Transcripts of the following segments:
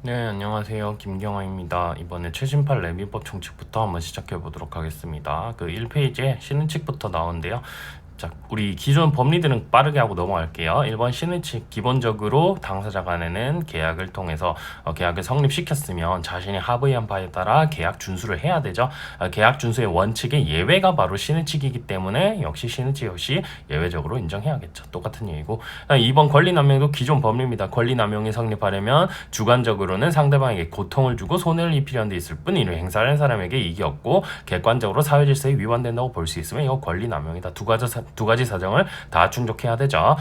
네, 안녕하세요. 김경화입니다. 이번에 최신판 레미법 총칙부터 한번 시작해 보도록 하겠습니다. 그 1페이지에 신은칙부터 나오는데요. 자, 우리 기존 법리들은 빠르게 하고 넘어갈게요. 1번 신의칙, 기본적으로 당사자 간에는 계약을 통해서 계약을 성립시켰으면 자신이 합의한 바에 따라 계약 준수를 해야 되죠. 계약 준수의 원칙의 예외가 바로 신의칙이기 때문에 역시 신의칙 역시 예외적으로 인정해야겠죠. 똑같은 얘기고. 2번 권리남용도 기존 법리입니다. 권리남용이 성립하려면 주관적으로는 상대방에게 고통을 주고 손해를 입히려는 데 있을 뿐 이를 행사하는 사람에게 이익이 없고 객관적으로 사회질서에 위반된다고 볼 수 있으면 이거 권리남용이다. 두 가지 사정을 다 충족해야 되죠.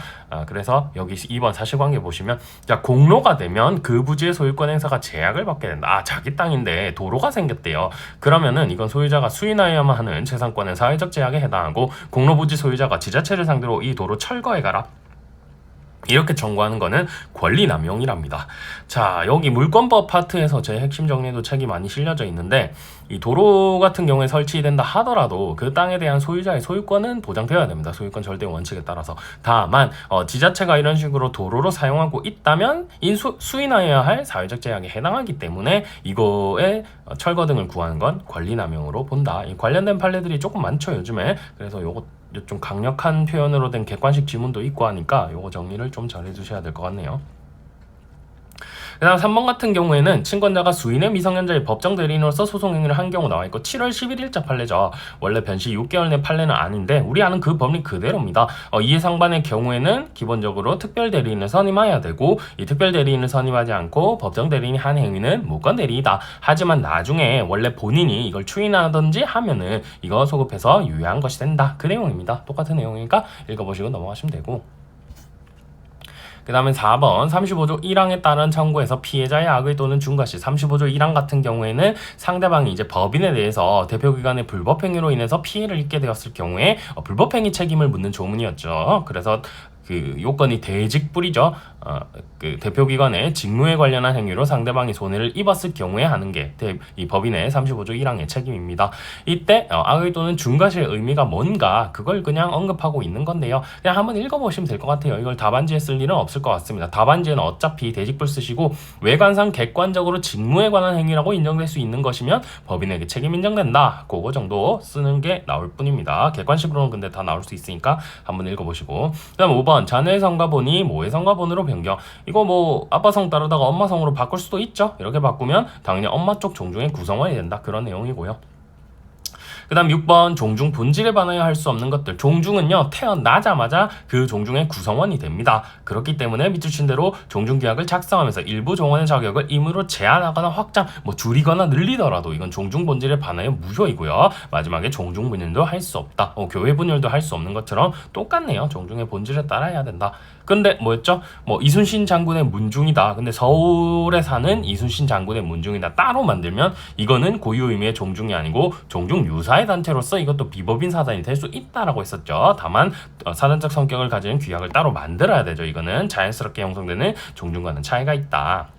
그래서 여기 2번 사실관계 보시면, 자, 공로가 되면 그 부지의 소유권 행사가 제약을 받게 된다. 자기 땅인데 도로가 생겼대요. 그러면은 이건 소유자가 수인하여야만 하는 재산권은 사회적 제약에 해당하고, 공로 부지 소유자가 지자체를 상대로 이 도로 철거해 가라, 이렇게 청구하는 거는 권리남용이랍니다. 자, 여기 물권법 파트에서 제 핵심 정리도 책이 많이 실려져 있는데, 이 도로 같은 경우에 설치된다 하더라도 그 땅에 대한 소유자의 소유권은 보장되어야 됩니다. 소유권 절대 원칙에 따라서. 다만 지자체가 이런 식으로 도로로 사용하고 있다면 수인하여야 할 사회적 제약에 해당하기 때문에 이거에 철거 등을 구하는 건 권리남용으로 본다. 이 관련된 판례들이 조금 많죠, 요즘에. 그래서 요거 좀 강력한 표현으로 된 객관식 지문도 있고 하니까 요거 정리를 좀 잘 해주셔야 될 것 같네요. 그 다음 3번 같은 경우에는 친권자가 수인의 미성년자의 법정 대리인으로서 소송 행위를 한 경우 나와 있고 7월 11일자 판례죠. 원래 변시 6개월 내 판례는 아닌데 우리 아는 그 법리 그대로입니다. 이해상반의 경우에는 기본적으로 특별 대리인을 선임해야 되고, 이 특별 대리인을 선임하지 않고 법정 대리인이 한 행위는 무권 대리이다. 하지만 나중에 원래 본인이 이걸 추인하든지 하면은 이거 소급해서 유효한 것이 된다. 그 내용입니다. 똑같은 내용이니까 읽어보시고 넘어가시면 되고. 그 다음에 4번 35조 1항에 따른 청구에서 피해자의 악의 또는 중과시. 35조 1항 같은 경우에는 상대방이 이제 법인에 대해서 대표기관의 불법행위로 인해서 피해를 입게 되었을 경우에 불법행위 책임을 묻는 조문이었죠. 그래서 그 요건이 대직불이죠. 그 대표기관의 직무에 관련한 행위로 상대방이 손해를 입었을 경우에 하는 게 이 법인의 35조 1항의 책임입니다. 이때 악의 또는 중과시의 의미가 뭔가 그걸 그냥 언급하고 있는 건데요. 그냥 한번 읽어보시면 될 것 같아요. 이걸 답안지에 쓸 일은 없을 것 같습니다. 답안지에는 어차피 대직불 쓰시고 외관상 객관적으로 직무에 관한 행위라고 인정될 수 있는 것이면 법인에게 책임 인정된다. 그거 정도 쓰는 게 나올 뿐입니다. 객관식으로는 근데 다 나올 수 있으니까 한번 읽어보시고. 그 다음 5번 자녀의 성과본이 모의 성과본으로 변경. 이거 뭐 아빠 성 따르다가 엄마 성으로 바꿀 수도 있죠. 이렇게 바꾸면 당연히 엄마 쪽 종중의 구성원이 된다. 그런 내용이고요. 그 다음 6번 종중 본질에 반하여 할 수 없는 것들. 종중은요 태어나자마자 그 종중의 구성원이 됩니다. 그렇기 때문에 밑줄 친 대로 종중규약을 작성하면서 일부 종원의 자격을 임의로 제한하거나 확장, 줄이거나 늘리더라도 이건 종중 본질에 반하여 무효이고요. 마지막에 종중 분열도 할 수 없다. 교회 분열도 할 수 없는 것처럼 똑같네요. 종중의 본질에 따라야 된다. 근데 뭐였죠? 이순신 장군의 문중이다. 근데 서울에 사는 이순신 장군의 문중이다. 따로 만들면 이거는 고유 의미의 종중이 아니고 종중 유사의 단체로서 이것도 비법인 사단이 될 수 있다라고 했었죠. 다만 사단적 성격을 가진 규약을 따로 만들어야 되죠. 이거는 자연스럽게 형성되는 종중과는 차이가 있다.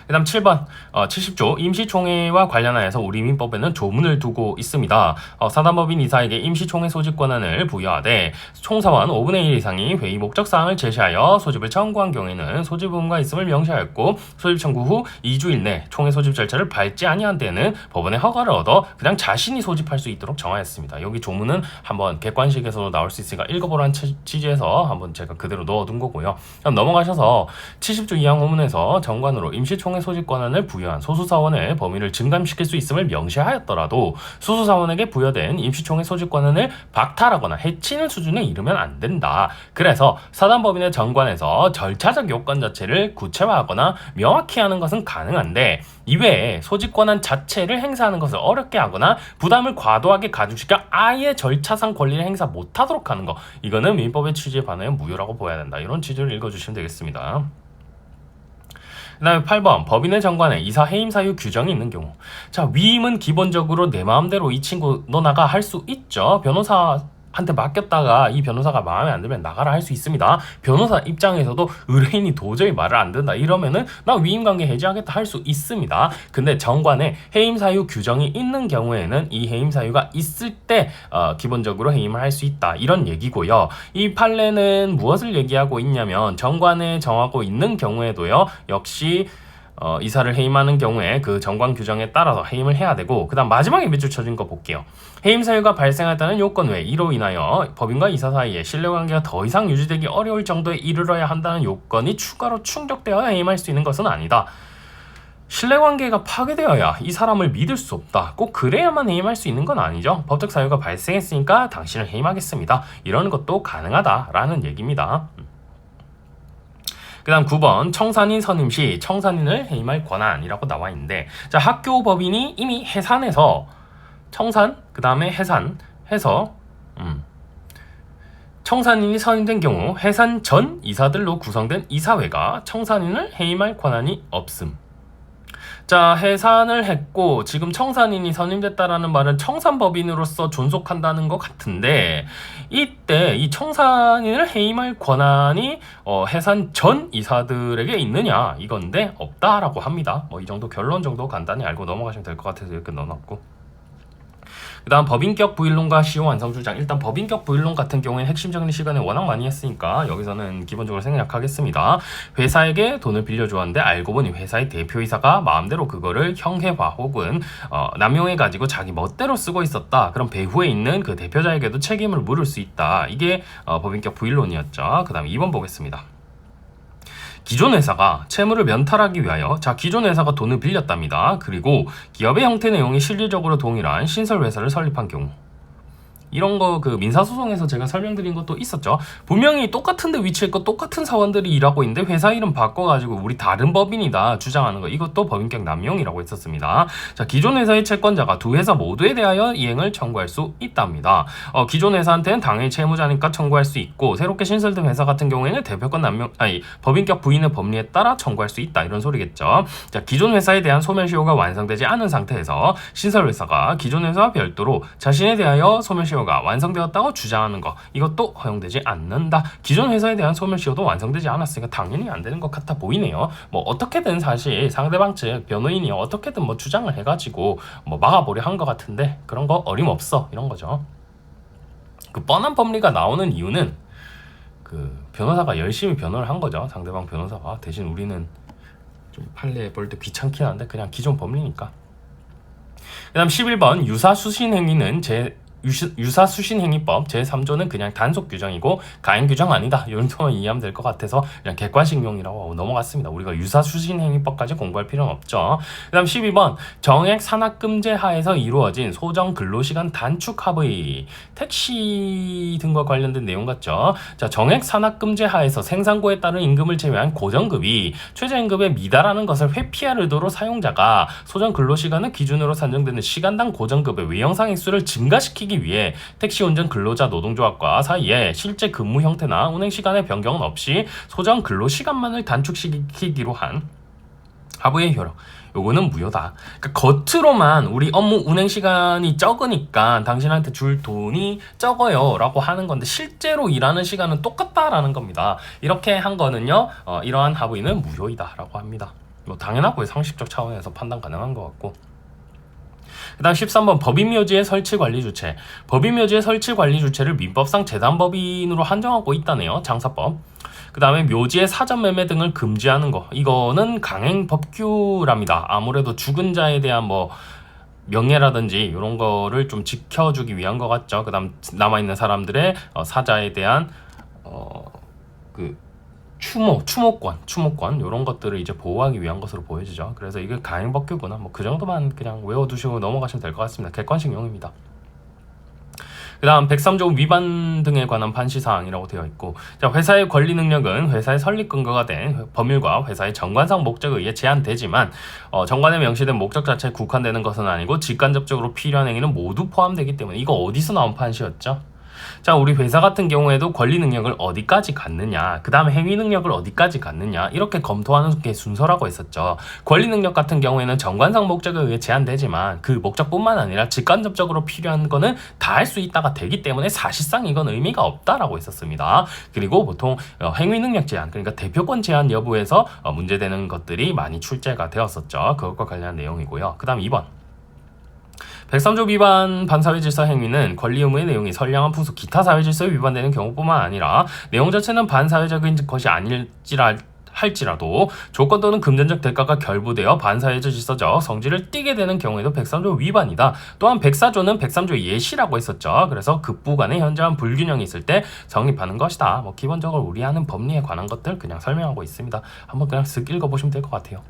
그 다음 7번 70조 임시총회와 관련하여서 우리 민법에는 조문을 두고 있습니다. 사단법인 이사에게 임시총회 소집 권한을 부여하되 총사원 5분의 1 이상이 회의 목적사항을 제시하여 소집을 청구한 경우에는 소집 의무가 있음을 명시하였고, 소집 청구 후 2주일 내 총회 소집 절차를 밟지 아니한 때에는 법원의 허가를 얻어 그냥 자신이 소집할 수 있도록 정하였습니다. 여기 조문은 한번 객관식에서도 나올 수 있으니까 읽어보라는 취지에서 한번 제가 그대로 넣어둔 거고요. 그럼 넘어가셔서 70조 2항 호문에서 정관으로 임시총회 소집 권한을 부여한 소수사원의 범위를 증감시킬 수 있음을 명시하였더라도 소수사원에게 부여된 임시총회 소집 권한을 박탈하거나 해치는 수준에 이르면 안 된다. 그래서 사단법인의 정관에서 절차적 요건 자체를 구체화하거나 명확히 하는 것은 가능한데, 이외에 소집 권한 자체를 행사하는 것을 어렵게 하거나 부담을 과도하게 가중시켜 아예 절차상 권리를 행사 못하도록 하는 것, 이거는 민법의 취지에 반하여 무효라고 보아야 된다. 이런 취지를 읽어주시면 되겠습니다. 그 다음에 8번 법인의 정관에 이사 해임 사유 규정이 있는 경우. 자, 위임은 기본적으로 내 마음대로 이 친구 너 나가 할 수 있죠. 변호사한테 맡겼다가 이 변호사가 마음에 안 들면 나가라 할 수 있습니다. 변호사 입장에서도 의뢰인이 도저히 말을 안 듣는다 이러면은 나 위임관계 해지하겠다 할 수 있습니다. 근데 정관에 해임 사유 규정이 있는 경우에는 이 해임 사유가 있을 때 기본적으로 해임을 할 수 있다, 이런 얘기고요. 이 판례는 무엇을 얘기하고 있냐면 정관에 정하고 있는 경우에도요 역시 이사를 해임하는 경우에 그 정관 규정에 따라서 해임을 해야 되고, 그 다음 마지막에 몇 줄 쳐진 거 볼게요. 해임 사유가 발생했다는 요건 외에 이로 인하여 법인과 이사 사이에 신뢰관계가 더 이상 유지되기 어려울 정도에 이르러야 한다는 요건이 추가로 충족되어야 해임할 수 있는 것은 아니다. 신뢰관계가 파괴되어야 이 사람을 믿을 수 없다. 꼭 그래야만 해임할 수 있는 건 아니죠. 법적 사유가 발생했으니까 당신을 해임하겠습니다. 이런 것도 가능하다라는 얘기입니다. 그 다음 9번 청산인 선임 시 청산인을 해임할 권한이라고 나와 있는데, 자, 학교 법인이 이미 해산해서 청산, 그 다음에 해산해서 청산인이 선임된 경우 해산 전 이사들로 구성된 이사회가 청산인을 해임할 권한이 없음. 자, 해산을 했고 지금 청산인이 선임됐다라는 말은 청산법인으로서 존속한다는 것 같은데, 이때 이 청산인을 해임할 권한이 해산 전 이사들에게 있느냐 이건데 없다라고 합니다. 뭐 이 정도 결론 정도 간단히 알고 넘어가시면 될 것 같아서 이렇게 넣어놨고, 그 다음 법인격 부일론과 시효 완성 주장. 일단 법인격 부일론 같은 경우에는 핵심 정리 시간에 워낙 많이 했으니까 여기서는 기본적으로 생략하겠습니다. 회사에게 돈을 빌려주었는데 알고 보니 회사의 대표이사가 마음대로 그거를 형해화 혹은 남용해가지고 자기 멋대로 쓰고 있었다. 그럼 배후에 있는 그 대표자에게도 책임을 물을 수 있다. 이게 법인격 부일론이었죠. 그 다음 2번 보겠습니다. 기존 회사가 채무를 면탈하기 위하여, 자, 기존 회사가 돈을 빌렸답니다. 그리고 기업의 형태 내용이 실질적으로 동일한 신설 회사를 설립한 경우, 이런 거 그 민사소송에서 제가 설명드린 것도 있었죠. 분명히 똑같은 데 위치에 있고 똑같은 사원들이 일하고 있는데 회사 이름 바꿔가지고 우리 다른 법인이다 주장하는 거, 이것도 법인격 남용이라고 했었습니다. 자, 기존 회사의 채권자가 두 회사 모두에 대하여 이행을 청구할 수 있답니다. 기존 회사한테는 당연히 채무자니까 청구할 수 있고, 새롭게 신설된 회사 같은 경우에는 대표권 남용, 법인격 부인의 법리에 따라 청구할 수 있다, 이런 소리겠죠. 자, 기존 회사에 대한 소멸시효가 완성되지 않은 상태에서 신설 회사가 기존 회사와 별도로 자신에 대하여 소멸시효가 완성되었다고 주장하는 거, 이것도 허용되지 않는다. 기존 회사에 대한 소멸시효도 완성되지 않았으니까 당연히 안 되는 것 같아 보이네요. 뭐 어떻게든 사실 상대방 측 변호인이 어떻게든 뭐 주장을 해가지고 뭐 막아보려 한 것 같은데, 그런 거 어림없어, 이런 거죠. 그 뻔한 법리가 나오는 이유는 그 변호사가 열심히 변호를 한 거죠. 상대방 변호사가. 대신 우리는 좀 판례 볼 때 귀찮긴 한데 그냥 기존 법리니까. 그 다음 11번 유사수신행위는 유사수신행위법 제3조는 그냥 단속 규정이고 가행 규정 아니다, 이 정도만 이해하면 될 것 같아서 그냥 객관식용이라고 하고 넘어갔습니다. 우리가 유사수신행위법까지 공부할 필요는 없죠. 그 다음 12번 정액 산학금제 하에서 이루어진 소정 근로시간 단축 합의, 택시 등과 관련된 내용 같죠. 자, 정액 산학금제 하에서 생산고에 따른 임금을 제외한 고정급이 최저임금에 미달하는 것을 회피할 의도로 사용자가 소정 근로시간을 기준으로 산정되는 시간당 고정급의 외형상 액수를 증가시키기 위해 택시 운전 근로자 노동조합과 사이에 실제 근무 형태나 운행 시간의 변경은 없이 소정 근로 시간만을 단축시키기로 한 합의의 효력, 요거는 무효다. 그러니까 겉으로만 우리 업무 운행 시간이 적으니까 당신한테 줄 돈이 적어요 라고 하는 건데, 실제로 일하는 시간은 똑같다라는 겁니다. 이렇게 한 거는요, 이러한 합의는 무효이다 라고 합니다. 뭐 당연하고요, 상식적 차원에서 판단 가능한 것 같고. 그 다음 13번 법인묘지의 설치관리 주체. 법인묘지의 설치관리 주체를 민법상 재단법인으로 한정하고 있다네요. 장사법. 그 다음에 묘지의 사전 매매 등을 금지하는 거, 이거는 강행 법규랍니다. 아무래도 죽은 자에 대한 뭐 명예라든지 이런 거를 좀 지켜주기 위한 것 같죠. 그 다음 남아있는 사람들의 사자에 대한 추모권 이런 것들을 이제 보호하기 위한 것으로 보여지죠. 그래서 이게 가행법규구나, 뭐 그 정도만 그냥 외워두시고 넘어가시면 될 것 같습니다. 객관식용입니다. 그 다음 103조 위반 등에 관한 판시사항이라고 되어 있고, 자, 회사의 권리 능력은 회사의 설립 근거가 된 법률과 회사의 정관상 목적에 의해 제한되지만 정관에 명시된 목적 자체에 국한되는 것은 아니고 직간접적으로 필요한 행위는 모두 포함되기 때문에, 이거 어디서 나온 판시였죠? 자, 우리 회사 같은 경우에도 권리 능력을 어디까지 갖느냐, 그 다음에 행위 능력을 어디까지 갖느냐, 이렇게 검토하는 게 순서라고 했었죠. 권리 능력 같은 경우에는 정관상 목적에 의해 제한되지만 그 목적뿐만 아니라 직간접적으로 필요한 거는 다 할 수 있다가 되기 때문에 사실상 이건 의미가 없다라고 했었습니다. 그리고 보통 행위 능력 제한, 그러니까 대표권 제한 여부에서 문제되는 것들이 많이 출제가 되었었죠. 그것과 관련한 내용이고요. 그 다음 2번 103조 위반 반사회질서 행위는 권리 의무의 내용이 선량한 부수 기타 사회질서에 위반되는 경우뿐만 아니라 내용 자체는 반사회적인 것이 아닐지라 할지라도 조건 또는 금전적 대가가 결부되어 반사회적 질서적 성질을 띠게 되는 경우에도 103조 위반이다. 또한 104조는 103조의 예시라고 했었죠. 그래서 급부 간에 현저한 불균형이 있을 때 성립하는 것이다. 뭐 기본적으로 우리 하는 법리에 관한 것들 그냥 설명하고 있습니다. 한번 그냥 쓱 읽어보시면 될 것 같아요.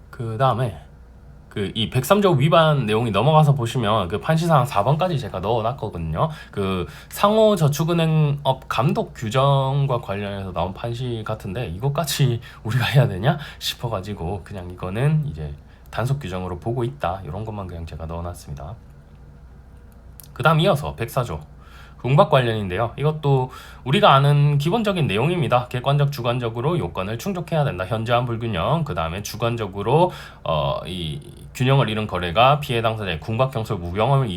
그 다음에 이 103조 위반 내용이 넘어가서 보시면 그 판시사항 4번까지 제가 넣어놨거든요. 그 상호저축은행업 감독 규정과 관련해서 나온 판시 같은데 이것까지 우리가 해야 되냐 싶어가지고 그냥 이거는 이제 단속 규정으로 보고 있다. 이런 것만 그냥 제가 넣어놨습니다. 그 다음 이어서 104조 공박 관련인데요. 이것도 우리가 아는 기본적인 내용입니다. 객관적, 주관적으로 요건을 충족해야 된다. 현저한 불균형, 그 다음에 주관적으로 이 균형을 잃은 거래가 피해 당사자의 궁박, 경솔, 무경험을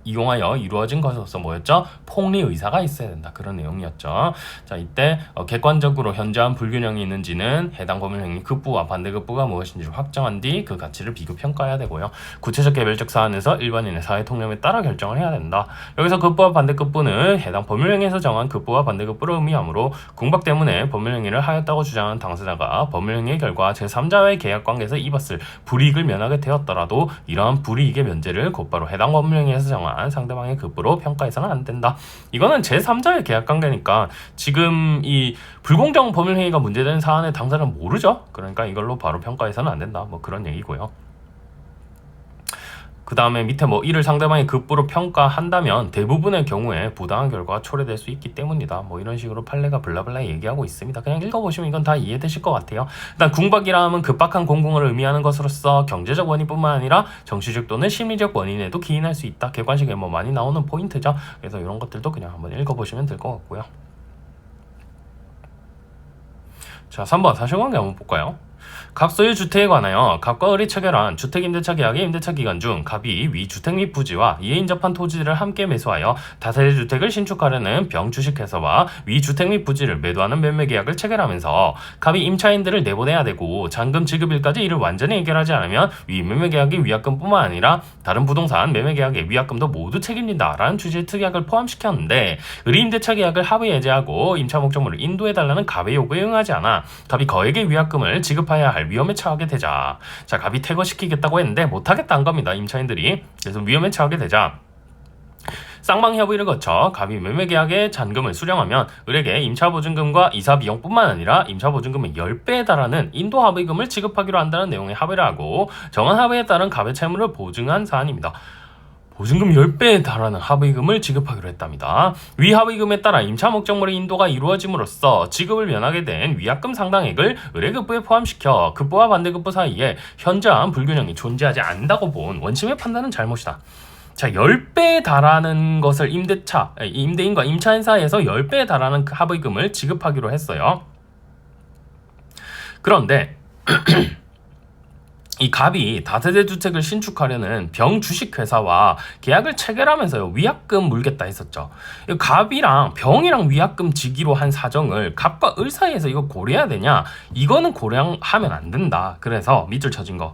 이용하여 이루어진 것으로서 뭐였죠? 폭리 의사가 있어야 된다. 그런 내용이었죠. 자, 이때 객관적으로 현저한 불균형이 있는지는 해당 법률행위 급부와 반대급부가 무엇인지를 확정한 뒤 그 가치를 비교평가해야 되고요. 구체적 개별적 사안에서 일반인의 사회 통념에 따라 결정을 해야 된다. 여기서 급부와 반대급부는 해당 법률행위에서 정한 급부와 반대급부를 의미하므로 궁박 때문에 법률행위를 하였다고 주장하는 당사자가 법률행위의 결과 제3자와의 계약관계에서 입었을 불이익을 면하게 되었더라도 이러한 불이익의 면제를 곧바로 해당 법률행위에서 정한 상대방의 급부로 평가해서는 안 된다. 이거는 제3자의 계약관계니까 지금 이 불공정 법률행위가 문제되는 사안의 당사자는 모르죠. 그러니까 이걸로 바로 평가해서는 안 된다. 뭐 그런 얘기고요. 그 다음에 밑에 뭐 이를 상대방의 급부로 평가한다면 대부분의 경우에 부당한 결과가 초래될 수 있기 때문이다. 뭐 이런 식으로 판례가 블라블라 얘기하고 있습니다. 그냥 읽어보시면 이건 다 이해되실 것 같아요. 일단 궁박이라 하면 급박한 공공을 의미하는 것으로서 경제적 원인뿐만 아니라 정치적 또는 심리적 원인에도 기인할 수 있다. 객관식에 뭐 많이 나오는 포인트죠. 그래서 이런 것들도 그냥 한번 읽어보시면 될 것 같고요. 자, 3번 사실관계 한번 볼까요? 갑소유 주택에 관하여 갑과 을이 체결한 주택임대차 계약의 임대차 기간 중 갑이 위 주택 및 부지와 이에 인접한 토지를 함께 매수하여 다세대 주택을 신축하려는 병 주식회사와 위 주택 및 부지를 매도하는 매매 계약을 체결하면서 갑이 임차인들을 내보내야 되고 잔금 지급일까지 이를 완전히 해결하지 않으면 위 매매 계약의 위약금뿐만 아니라 다른 부동산 매매 계약의 위약금도 모두 책임진다라는 취지의 특약을 포함시켰는데 을이 임대차 계약을 합의 해제하고 임차 목적물을 인도해달라는 갑의 요구에 응하지 않아 갑이 거액의 위약금을 지급해야 할 위험에 처하게 되자, 자, 갑이 퇴거시키겠다고 했는데 못하겠다는 겁니다. 임차인들이. 그래서 위험에 처하게 되자 쌍방협의를 거쳐 갑이 매매계약의 잔금을 수령하면 을에게 임차보증금과 이사비용뿐만 아니라 임차보증금의 10배에 달하는 인도합의금을 지급하기로 한다는 내용의 합의를 하고 정한 합의에 따른 갑의 채무를 보증한 사안입니다. 보증금 10배에 달하는 합의금을 지급하기로 했답니다. 위 합의금에 따라 임차 목적물의 인도가 이루어짐으로써 지급을 면하게 된 위약금 상당액을 을의 급부에 포함시켜 급부와 반대급부 사이에 현저한 불균형이 존재하지 않는다고 본 원심의 판단은 잘못이다. 자, 10배에 달하는 것을 임대인과 임차인 사이에서 10배에 달하는 그 합의금을 지급하기로 했어요. 그런데 이 갑이 다세대 주택을 신축하려는 병 주식회사와 계약을 체결하면서요 위약금 물겠다 했었죠. 갑이랑 병이랑 위약금 지기로 한 사정을 갑과 을 사이에서 이거 고려해야 되냐? 이거는 고려하면 안 된다. 그래서 밑줄 쳐진 거.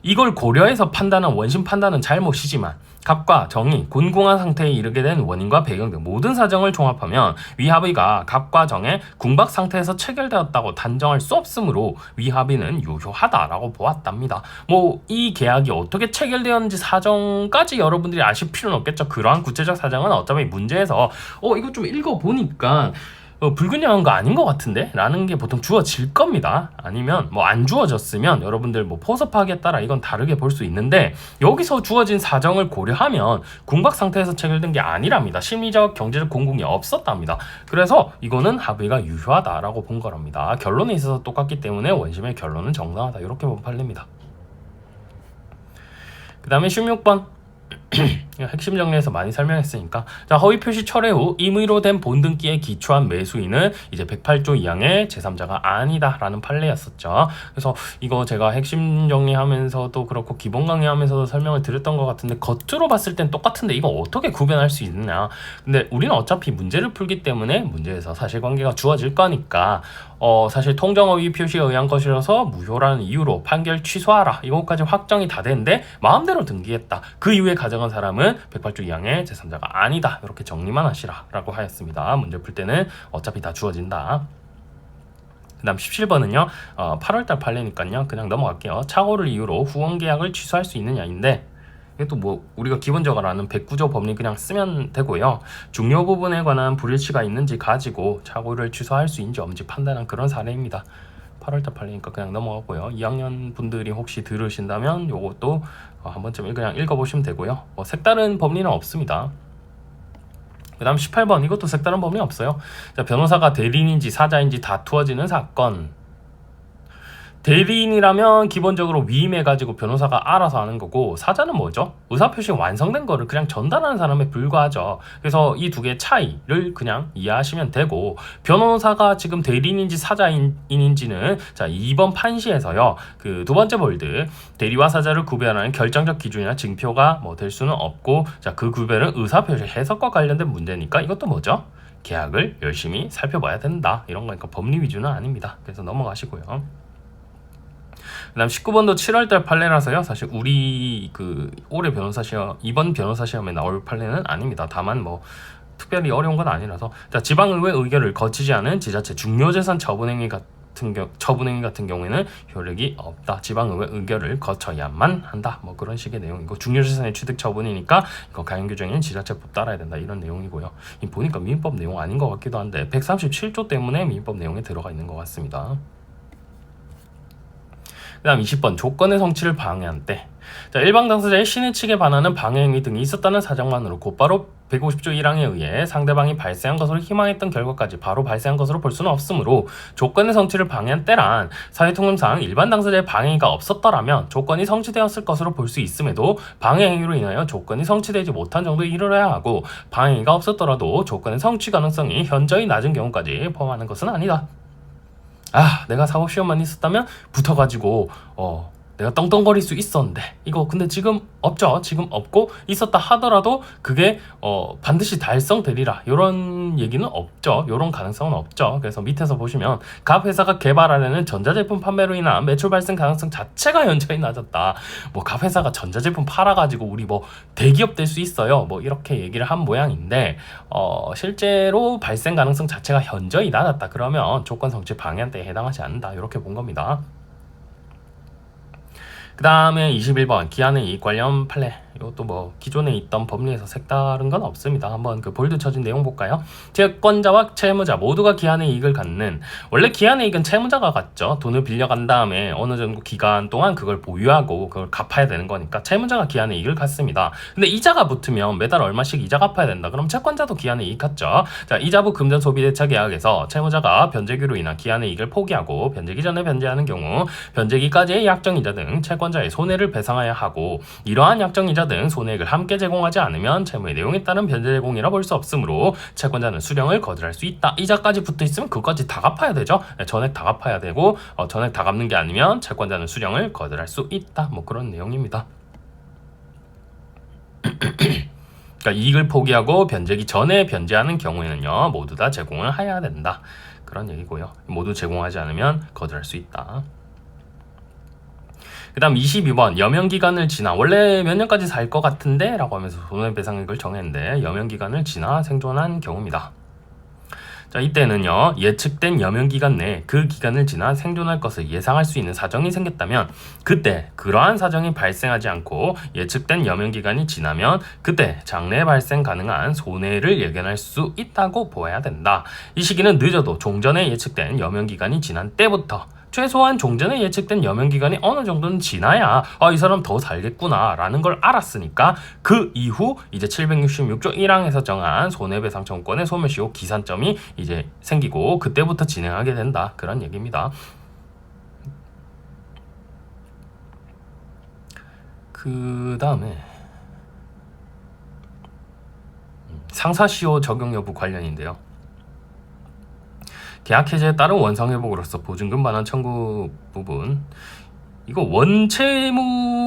이걸 고려해서 판단한 원심 판단은 잘못이지만 갑과 정이 곤궁한 상태에 이르게 된 원인과 배경 등 모든 사정을 종합하면 위 합의가 갑과 정의 궁박 상태에서 체결되었다고 단정할 수 없으므로 위 합의는 유효하다라고 보았답니다. 뭐 이 계약이 어떻게 체결되었는지 사정까지 여러분들이 아실 필요는 없겠죠. 그러한 구체적 사정은 어차피 문제에서 이거 좀 읽어보니까 불균형한 거 아닌 것 같은데? 라는 게 보통 주어질 겁니다. 아니면 뭐 안 주어졌으면 여러분들 뭐 포섭 파악에 따라 이건 다르게 볼 수 있는데 여기서 주어진 사정을 고려하면 궁박 상태에서 체결된 게 아니랍니다. 심리적, 경제적 공공이 없었답니다. 그래서 이거는 합의가 유효하다라고 본 거랍니다. 결론에 있어서 똑같기 때문에 원심의 결론은 정당하다. 이렇게 보면 팔립니다. 그 다음에 16번 핵심 정리해서 많이 설명했으니까 자, 허위 표시 철회 후 임의로 된 본등기에 기초한 매수인은 이제 108조 2항의 제3자가 아니다 라는 판례였었죠. 그래서 이거 제가 핵심 정리하면서도 그렇고 기본 강의하면서도 설명을 드렸던 것 같은데 겉으로 봤을 땐 똑같은데 이거 어떻게 구별할 수 있느냐. 근데 우리는 어차피 문제를 풀기 때문에 문제에서 사실관계가 주어질 거니까 사실 통정허위 표시에 의한 것이라서 무효라는 이유로 판결 취소하라. 이것까지 확정이 다 됐는데 마음대로 등기했다. 그 이후에 가져간 사람은 108조 2항의 제3자가 아니다. 이렇게 정리만 하시라 라고 하였습니다. 문제 풀 때는 어차피 다 주어진다. 그 다음 17번은요 8월달 판례니까요 그냥 넘어갈게요. 착오를 이유로 후원 계약을 취소할 수 있느냐인데, 이것도 뭐 우리가 기본적으로 아는 109조 법리 그냥 쓰면 되고요. 중요 부분에 관한 불일치가 있는지 가지고 착오를 취소할 수 있는지 없는지 판단한 그런 사례입니다. 8월달 판례니까 그냥 넘어가고요. 2학년 분들이 혹시 들으신다면 요것도 한 번쯤 그냥 읽어보시면 되고요. 뭐 색다른 법리는 없습니다. 그 다음 18번, 이것도 색다른 법리 없어요. 자, 변호사가 대리인인지 사자인지 다투어지는 사건. 대리인이라면 기본적으로 위임해가지고 변호사가 알아서 하는 거고, 사자는 뭐죠? 의사표시 완성된 거를 그냥 전달하는 사람에 불과하죠. 그래서 이 두 개의 차이를 그냥 이해하시면 되고, 변호사가 지금 대리인인지 사자인인지는 자 2번 판시에서요 그 두 번째 볼드, 대리와 사자를 구별하는 결정적 기준이나 증표가 뭐 될 수는 없고, 자 그 구별은 의사표시 해석과 관련된 문제니까 이것도 뭐죠? 계약을 열심히 살펴봐야 된다, 이런 거니까 법리 위주는 아닙니다. 그래서 넘어가시고요. 그 다음 19번도 7월달 판례라서요 사실 우리 그 올해 변호사 시험, 이번 변호사 시험에 나올 판례는 아닙니다. 다만 뭐 특별히 어려운 건 아니라서. 자, 지방의회 의결을 거치지 않은 지자체 중요재산 처분행위 같은 경우에는 효력이 없다. 지방의회 의결을 거쳐야만 한다. 뭐 그런 식의 내용이고, 중요재산의 취득 처분이니까 이거 가용규정인 지자체법 따라야 된다, 이런 내용이고요. 보니까 민법 내용 아닌 것 같기도 한데 137조 때문에 민법 내용에 들어가 있는 것 같습니다. 그 다음 20번, 조건의 성취를 방해한 때. 자, 일방 당사자의 신의 측에 반하는 방해 행위 등이 있었다는 사정만으로 곧바로 150조 1항에 의해 상대방이 발생한 것으로 희망했던 결과까지 바로 발생한 것으로 볼 수는 없으므로, 조건의 성취를 방해한 때란 사회통념상 일반 당사자의 방해가 없었더라면 조건이 성취되었을 것으로 볼 수 있음에도, 방해 행위로 인하여 조건이 성취되지 못한 정도에 이르러야 하고, 방해가 없었더라도 조건의 성취 가능성이 현저히 낮은 경우까지 포함하는 것은 아니다. 내가 사법시험만 있었다면 붙어가지고 내가 떵떵거릴 수 있었는데, 이거 근데 지금 없죠. 지금 없고, 있었다 하더라도 그게 반드시 달성되리라, 이런 얘기는 없죠. 이런 가능성은 없죠. 그래서 밑에서 보시면 각 회사가 개발하려는 전자제품 판매로 인한 매출 발생 가능성 자체가 현저히 낮았다. 뭐 각 회사가 전자제품 팔아가지고 우리 뭐 대기업 될 수 있어요, 뭐 이렇게 얘기를 한 모양인데, 실제로 발생 가능성 자체가 현저히 낮았다. 그러면 조건 성취 방해한 때에 해당하지 않는다, 이렇게 본 겁니다. 그 다음에 21번, 기한의 이익 관련 판례. 이것도 뭐 기존에 있던 법리에서 색다른 건 없습니다. 한번 그 볼드 쳐진 내용 볼까요? 채권자와 채무자 모두가 기한의 이익을 갖는, 원래 기한의 이익은 채무자가 갖죠. 돈을 빌려간 다음에 어느 정도 기간 동안 그걸 보유하고 그걸 갚아야 되는 거니까 채무자가 기한의 이익을 갖습니다. 근데 이자가 붙으면 매달 얼마씩 이자 갚아야 된다. 그럼 채권자도 기한의 이익 갖죠. 자, 이자부 금전 소비 대차 계약에서 채무자가 변제기로 인한 기한의 이익을 포기하고 변제기 전에 변제하는 경우 변제기까지의 약정이자 등 채권자의 손해를 배상해야 하고, 이러한 약정이자 등 손해액을 함께 제공하지 않으면 채무의 내용에 따른 변제 제공이라 볼 수 없으므로 채권자는 수령을 거절할 수 있다. 이자까지 붙어 있으면 그것까지 다 갚아야 되죠. 전액 다 갚아야 되고, 전액 다 갚는 게 아니면 채권자는 수령을 거절할 수 있다. 뭐 그런 내용입니다. 그러니까 이익을 포기하고 변제기 전에 변제하는 경우에는요 모두 다 제공을 해야 된다, 그런 얘기고요. 모두 제공하지 않으면 거절할 수 있다. 그 다음 22번, 여명기간을 지나, 원래 몇 년까지 살 것 같은데? 라고 하면서 손해배상액을 정했는데, 여명기간을 지나 생존한 경우입니다. 자, 이때는요 예측된 여명기간 내에 그 기간을 지나 생존할 것을 예상할 수 있는 사정이 생겼다면, 그때 그러한 사정이 발생하지 않고 예측된 여명기간이 지나면 그때 장래 발생 가능한 손해를 예견할 수 있다고 보아야 된다. 이 시기는 늦어도 종전에 예측된 여명기간이 지난 때부터, 최소한 종전에 예측된 여명기간이 어느 정도는 지나야 이 사람 더 살겠구나 라는 걸 알았으니까, 그 이후 이제 766조 1항에서 정한 손해배상 청구권의 소멸시효 기산점이 이제 생기고 그때부터 진행하게 된다, 그런 얘기입니다. 그 다음에 상사시효 적용 여부 관련인데요. 계약 해제에 따른 원상회복으로서 보증금 반환 청구 부분, 이거 원채무와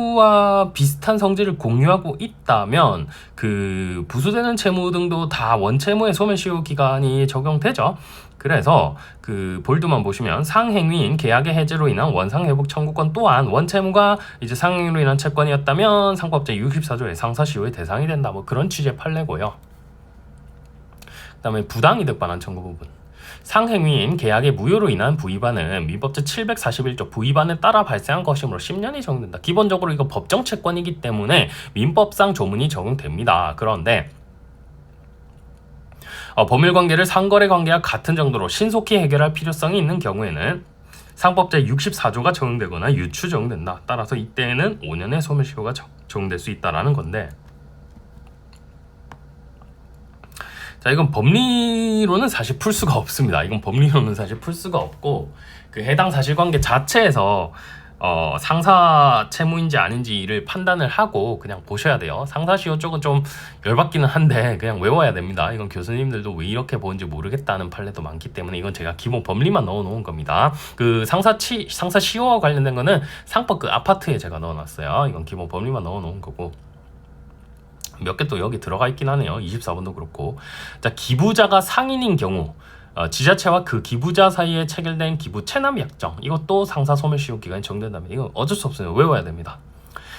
비슷한 성질을 공유하고 있다면 그 부수되는 채무 등도 다 원채무의 소멸시효 기간이 적용되죠. 그래서 그 볼드만 보시면 상행위인 계약의 해제로 인한 원상회복 청구권 또한 원채무가 이제 상행위로 인한 채권이었다면 상법제 64조의 상사시효의 대상이 된다, 뭐 그런 취지의 판례고요. 그 다음에 부당이득 반환 청구 부분, 상행위인 계약의 무효로 인한 부위반은 민법 제741조 부위반에 따라 발생한 것이므로 10년이 적용된다. 기본적으로 이거 법정 채권이기 때문에 민법상 조문이 적용됩니다. 그런데 법률관계를 상거래 관계와 같은 정도로 신속히 해결할 필요성이 있는 경우에는 상법 제64조가 적용되거나 유추 적용된다. 따라서 이때에는 5년의 소멸시효가 적용될 수 있다라는 건데, 자, 이건 법리로는 사실 풀 수가 없습니다. 이건 법리로는 사실 풀 수가 없고, 그 해당 사실관계 자체에서 상사 채무인지 아닌지를 판단을 하고 그냥 보셔야 돼요. 상사시효 쪽은 좀 열받기는 한데 그냥 외워야 됩니다. 이건 교수님들도 왜 이렇게 보는지 모르겠다는 판례도 많기 때문에 이건 제가 기본 법리만 넣어놓은 겁니다. 그 상사시효와 관련된 거는 상법 그 아파트에 제가 넣어놨어요. 이건 기본 법리만 넣어놓은 거고, 몇 개 또 여기 들어가 있긴 하네요. 24번도 그렇고. 자, 기부자가 상인인 경우 지자체와 그 기부자 사이에 체결된 기부 체납 약정, 이것도 상사 소멸시효 기간이 적용된다면 이거 어쩔 수 없어요. 외워야 됩니다.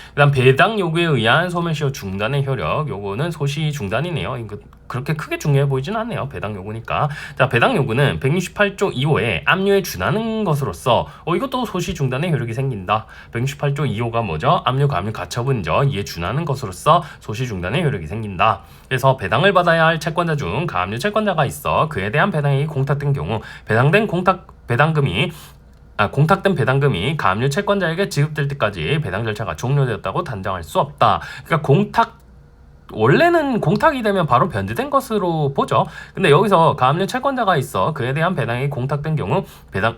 그다음 배당 요구에 의한 소멸시효 중단의 효력, 요거는 소시 중단이네요. 이거 그렇게 크게 중요해 보이진 않네요. 배당 요구니까. 자, 배당 요구는 168조 2호에 압류에 준하는 것으로서 이것도 소시 중단의 효력이 생긴다. 168조 2호가 뭐죠? 압류, 감류, 가처분이죠. 이에 준하는 것으로서 소시 중단의 효력이 생긴다. 그래서 배당을 받아야 할 채권자 중 가압류 채권자가 있어 그에 대한 배당이 공탁된 경우 공탁된 배당금이 가압류 채권자에게 지급될 때까지 배당 절차가 종료되었다고 단정할 수 없다. 그러니까 원래는 공탁이 되면 바로 변제된 것으로 보죠. 근데 여기서 가압류 채권자가 있어 그에 대한 배당이 공탁된 경우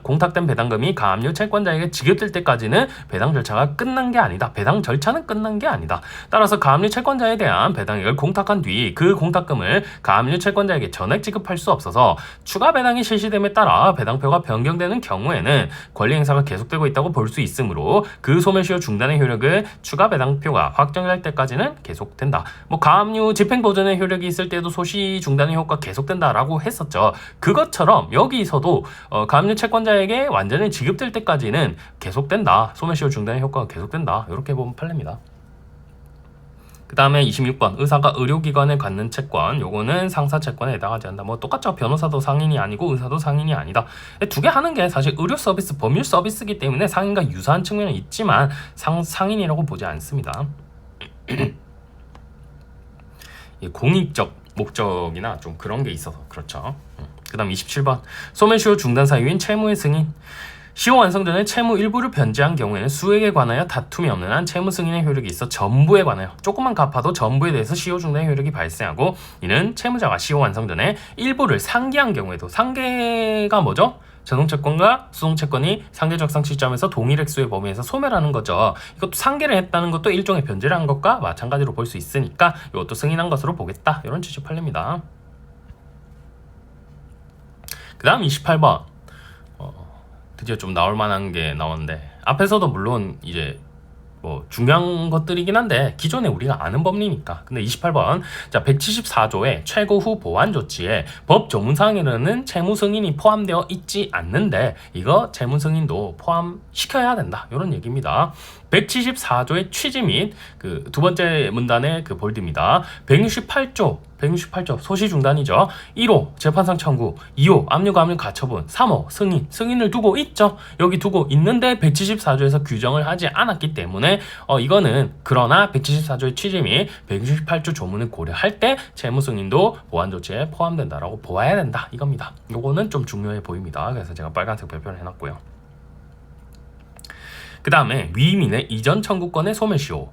공탁된 배당금이 가압류 채권자에게 지급될 때까지는 배당 절차가 끝난 게 아니다. 배당 절차는 끝난 게 아니다. 따라서 가압류 채권자에 대한 배당액을 공탁한 뒤 그 공탁금을 가압류 채권자에게 전액 지급할 수 없어서 추가 배당이 실시됨에 따라 배당표가 변경되는 경우에는 권리 행사가 계속되고 있다고 볼 수 있으므로 그 소멸시효 중단의 효력을 추가 배당표가 확정될 때까지는 계속된다. 가압류 집행보전의 효력이 있을 때도 소시 중단의 효과가 계속된다라고 했었죠. 그것처럼 여기서도 가압류 채권자에게 완전히 지급될 때까지는 계속된다. 소멸시효 중단의 효과가 계속된다. 이렇게 보면 판례입니다. 그 다음에 26번 의사가 의료기관에 갖는 채권, 요거는 상사채권에 해당하지 않는다. 똑같죠. 변호사도 상인이 아니고 의사도 상인이 아니다. 두 개 하는 게 사실 의료 서비스, 법률 서비스이기 때문에 상인과 유사한 측면은 있지만 상인이라고 보지 않습니다. 공익적 목적이나 좀 그런 게 있어서 그렇죠. 그 다음 27번 소멸시효 중단 사유인 채무의 승인. 시효 완성 전에 채무 일부를 변제한 경우에는 수액에 관하여 다툼이 없는 한 채무 승인의 효력이 있어 전부에 관하여 조금만 갚아도 전부에 대해서 시효 중단의 효력이 발생하고, 이는 채무자가 시효 완성 전에 일부를 상계한 경우에도, 상계가 뭐죠? 자동채권과 수동채권이 상계적상 시점에서 동일 액수의 범위에서 소멸하는 거죠. 이것도 상계를 했다는 것도 일종의 변제를 한 것과 마찬가지로 볼 수 있으니까 이것도 승인한 것으로 보겠다. 이런 취지 판례입니다. 그 다음 28번 드디어 좀 나올 만한 게 나왔는데, 앞에서도 물론 이제 중요한 것들이긴 한데 기존에 우리가 아는 법리니까. 근데 28번 자 174조의 최고 후 보완 조치에 법 조문사항에는 채무 승인이 포함되어 있지 않는데 이거 채무 승인도 포함시켜야 된다. 이런 얘기입니다. 174조의 취지 및 그 두 번째 문단의 그 볼드입니다. 168조 소시 중단이죠. 1호 재판상 청구, 2호 압류, 가압류, 가처분, 3호 승인을 두고 있죠. 여기 두고 있는데 174조에서 규정을 하지 않았기 때문에 이거는 그러나 174조의 취지 및 168조 조문을 고려할 때 채무 승인도 보완 조치에 포함된다라고 보아야 된다 이겁니다. 요거는 좀 중요해 보입니다. 그래서 제가 빨간색 별표를 해놨고요. 그 다음에 위임인의 이전 청구권의 소멸시효.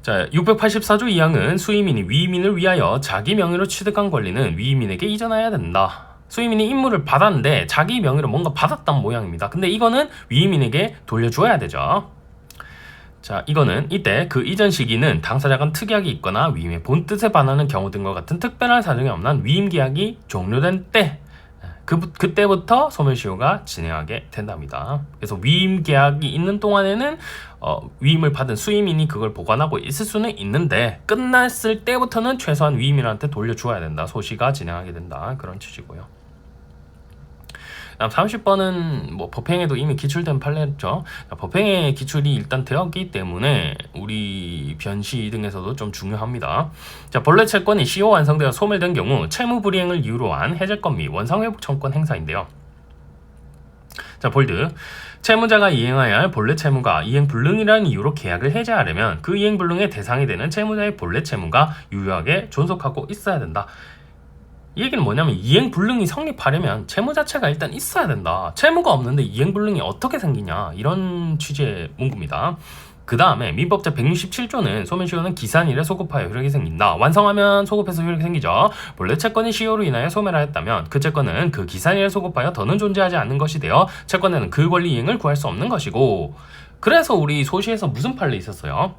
자, 684조 2항은 수임인이 위임인을 위하여 자기 명의로 취득한 권리는 위임인에게 이전해야 된다. 수임인이 임무를 받았는데 자기 명의로 뭔가 받았단 모양입니다. 근데 이거는 위임인에게 돌려줘야 되죠. 자, 이거는 이때 그 이전 시기는 당사자간 특약이 있거나 위임의 본뜻에 반하는 경우 등과 같은 특별한 사정이 없는 한 위임 계약이 종료된 때 그때부터 소멸시효가 진행하게 된답니다. 그래서 위임 계약이 있는 동안에는 위임을 받은 수임인이 그걸 보관하고 있을 수는 있는데 끝났을 때부터는 최소한 위임인한테 돌려주어야 된다. 소시가 진행하게 된다. 그런 취지고요. 다음 30번은 뭐 법행에도 이미 기출된 판례죠. 법행의 기출이 일단 되었기 때문에 우리 변시 등에서도 좀 중요합니다. 자, 본래 채권이 시효 완성되어 소멸된 경우 채무 불이행을 이유로 한 해제권 및 원상회복 청구권 행사인데요. 자, 볼드. 채무자가 이행해야 할 본래 채무가 이행불능이라는 이유로 계약을 해제하려면 그 이행불능의 대상이 되는 채무자의 본래 채무가 유효하게 존속하고 있어야 된다. 이 얘기는 뭐냐면 이행불능이 성립하려면 채무 자체가 일단 있어야 된다. 채무가 없는데 이행불능이 어떻게 생기냐, 이런 취지의 문구입니다. 그 다음에 민법제 167조는 소멸시효는 기산일에 소급하여 효력이 생긴다. 완성하면 소급해서 효력이 생기죠. 본래 채권이 시효로 인하여 소멸하였다면 그 채권은 그 기산일에 소급하여 더는 존재하지 않는 것이 되어 채권에는 그 권리 이행을 구할 수 없는 것이고, 그래서 우리 소시에서 무슨 판례 있었어요?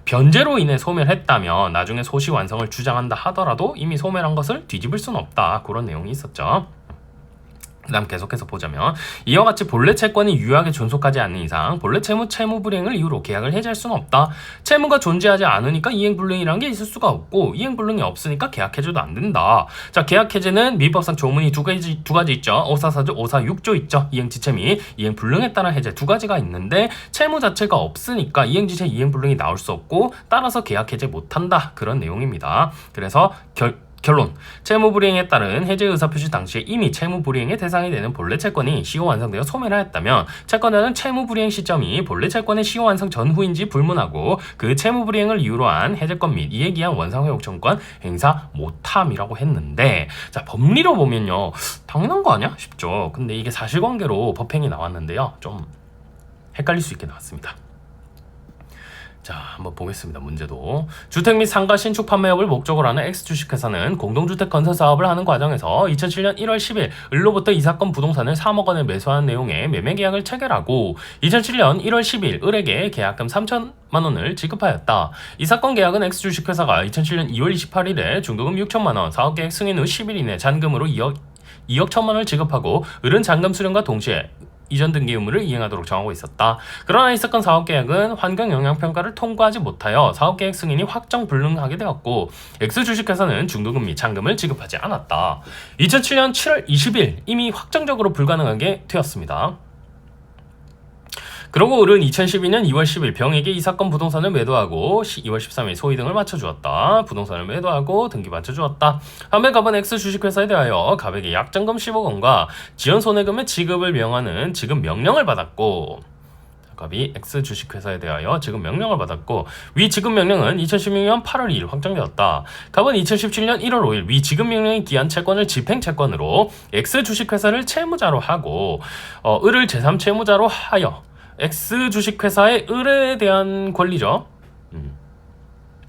변제로 인해 소멸했다면 나중에 소시 완성을 주장한다 하더라도 이미 소멸한 것을 뒤집을 수는 없다. 그런 내용이 있었죠. 그 다음 계속해서 보자면 이와 같이 본래 채권이 유효하게 존속하지 않는 이상 본래 채무 불이행을 이유로 계약을 해제할 수는 없다. 채무가 존재하지 않으니까 이행불능이라는 게 있을 수가 없고 이행불능이 없으니까 계약 해제도 안 된다. 자, 계약 해제는 민법상 조문이 두 가지 있죠. 544조, 546조 있죠. 이행지체 및 이행불능에 따른 해제 두 가지가 있는데 채무 자체가 없으니까 이행지체, 이행불능이 나올 수 없고 따라서 계약 해제 못한다. 그런 내용입니다. 그래서 결론. 채무불이행에 따른 해제 의사표시 당시에 이미 채무불이행의 대상이 되는 본래 채권이 시효 완성되어 소멸하였다면 채권자는 채무불이행 시점이 본래 채권의 시효 완성 전후인지 불문하고 그 채무불이행을 이유로 한 해제권 및 이에 기한 원상회복 청구권 행사 못함이라고 했는데, 자, 법리로 보면요, 당연한 거 아니야? 싶죠. 근데 이게 사실관계로 법행이 나왔는데요, 좀 헷갈릴 수 있게 나왔습니다. 자, 한번 보겠습니다. 문제도. 주택 및 상가 신축 판매업을 목적으로 하는 X주식회사는 공동주택 건설 사업을 하는 과정에서 2007년 1월 10일 을로부터 이 사건 부동산을 3억 원에 매수한 내용의 매매 계약을 체결하고 2007년 1월 10일 을에게 계약금 3천만 원을 지급하였다. 이 사건 계약은 X주식회사가 2007년 2월 28일에 중도금 6천만 원, 사업계획 승인 후 10일 이내 잔금으로 2억 1천만 원을 지급하고 을은 잔금 수령과 동시에 이전 등기 의무를 이행하도록 정하고 있었다. 그러나 이 사건 사업계획은 환경영향평가를 통과하지 못하여 사업계획 승인이 확정 불능하게 되었고 X주식회사는 중도금 및 잔금을 지급하지 않았다. 2007년 7월 20일 이미 확정적으로 불가능하게 되었습니다. 그러고 을은 2012년 2월 10일 병에게 이 사건 부동산을 매도하고 2월 13일 소위 등을 맞춰주었다. 부동산을 매도하고 등기 맞춰주었다. 한편 갑은 X주식회사에 대하여 갑에게 약정금 10억 원과 지연손해금의 지급을 명하는 지급 명령을 받았고, 갑이 X주식회사에 대하여 지급 명령을 받았고 위 지급 명령은 2016년 8월 2일 확정되었다. 갑은 2017년 1월 5일 위 지급 명령에 기한 채권을 집행채권으로 X주식회사를 채무자로 하고 을을 제3채무자로 하여 X주식회사의 을에 대한 권리죠.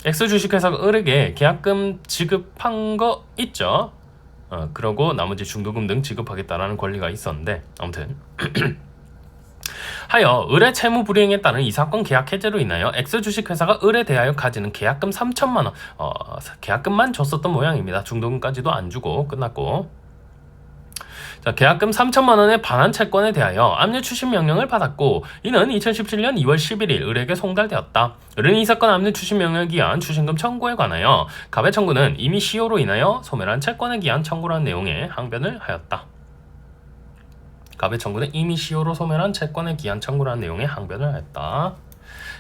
X주식회사가 을에게 계약금 지급한 거 있죠. 그러고 나머지 중도금 등 지급하겠다라는 권리가 있었는데, 아무튼 하여 을의 채무 불이행에 따른 이 사건 계약 해제로 인하여 X주식회사가 을에 대하여 가지는 계약금 3천만 원, 계약금만 줬었던 모양입니다. 중도금까지도 안 주고 끝났고, 자, 계약금 3천만 원의 반환 채권에 대하여 압류 추심 명령을 받았고 이는 2017년 2월 11일 을에게 송달되었다. 을은 이 사건 압류 추심 명령에 기한 추심금 청구에 관하여 갑의 청구는 이미 시효로 인하여 소멸한 채권에 기한 청구라는 내용의 항변을 하였다. 갑의 청구는 이미 시효로 소멸한 채권에 기한 청구라는 내용의 항변을 하였다.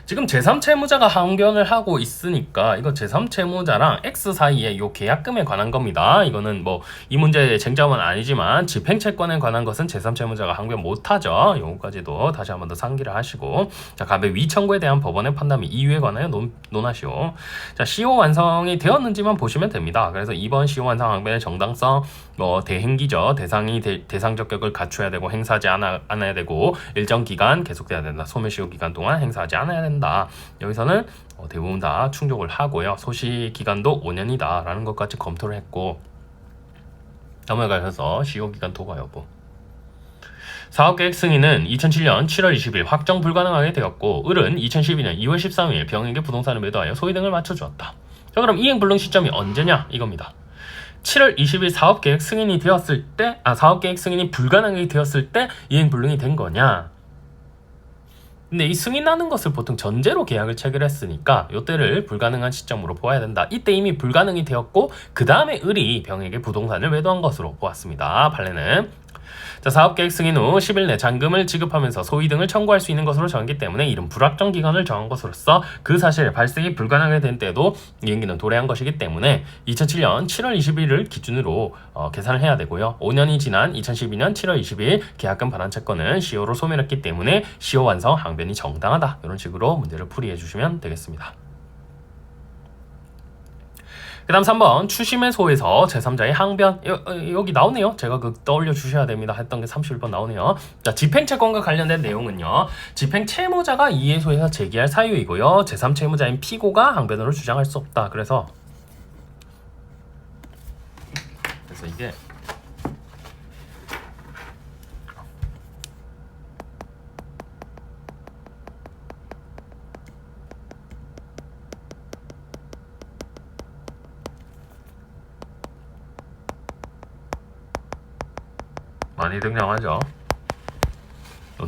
지금 제3채무자가 항변을 하고 있으니까 이거 제3채무자랑 X 사이에 요 계약금에 관한 겁니다. 이거는 뭐 이 문제의 쟁점은 아니지만 집행채권에 관한 것은 제3채무자가 항변 못하죠. 요거까지도 다시 한번 더 상기를 하시고, 자, 갑의 위청구에 대한 법원의 판단 및 이유에 관하여 논하시오. 자, 시효 완성이 되었는지만 보시면 됩니다. 그래서 이번 시효 완성 항변의 정당성, 대행기죠. 대상 적격을 갖춰야 되고 행사하지 않아야 되고 일정 기간 계속돼야 된다. 소멸시효 기간 동안 행사하지 않아야 된다. 여기서는 대부분 다 충족을 하고요. 소시 기간도 5년이다 라는 것까지 검토를 했고, 넘어가셔서 시효 기간 도과 여부. 사업계획 승인은 2007년 7월 20일 확정 불가능하게 되었고 을은 2012년 2월 13일 병에게 부동산을 매도하여 소위 등을 맞춰주었다. 자, 그럼 이행불능 시점이 언제냐 이겁니다. 7월 20일 사업계획 승인이 되었을 때, 사업계획 승인이 불가능하게 되었을 때 이행불능이 된 거냐? 근데 이 승인하는 것을 보통 전제로 계약을 체결했으니까 이때를 불가능한 시점으로 보아야 된다. 이때 이미 불가능이 되었고 그 다음에 을이 병에게 부동산을 매도한 것으로 보았습니다. 판례는. 자, 사업계획 승인 후 10일 내 잔금을 지급하면서 소위 등을 청구할 수 있는 것으로 정했기 때문에 이른 불확정 기간을 정한 것으로서 그 사실 발생이 불가능하게 된 때도 이행기는 도래한 것이기 때문에 2007년 7월 20일을 기준으로 계산을 해야 되고요. 5년이 지난 2012년 7월 20일 계약금 반환 채권은 시효로 소멸했기 때문에 시효 완성 항변이 정당하다. 이런 식으로 문제를 풀이해 주시면 되겠습니다. 그 다음 3번 추심해소에서 제3자의 항변 여기 나오네요. 제가 떠올려 주셔야 됩니다 했던 게 31번 나오네요. 자, 집행채권과 관련된 내용은요. 집행채무자가 이해소에서 제기할 사유이고요. 제3채무자인 피고가 항변으로 주장할 수 없다. 그래서 이게 많이 등장하죠.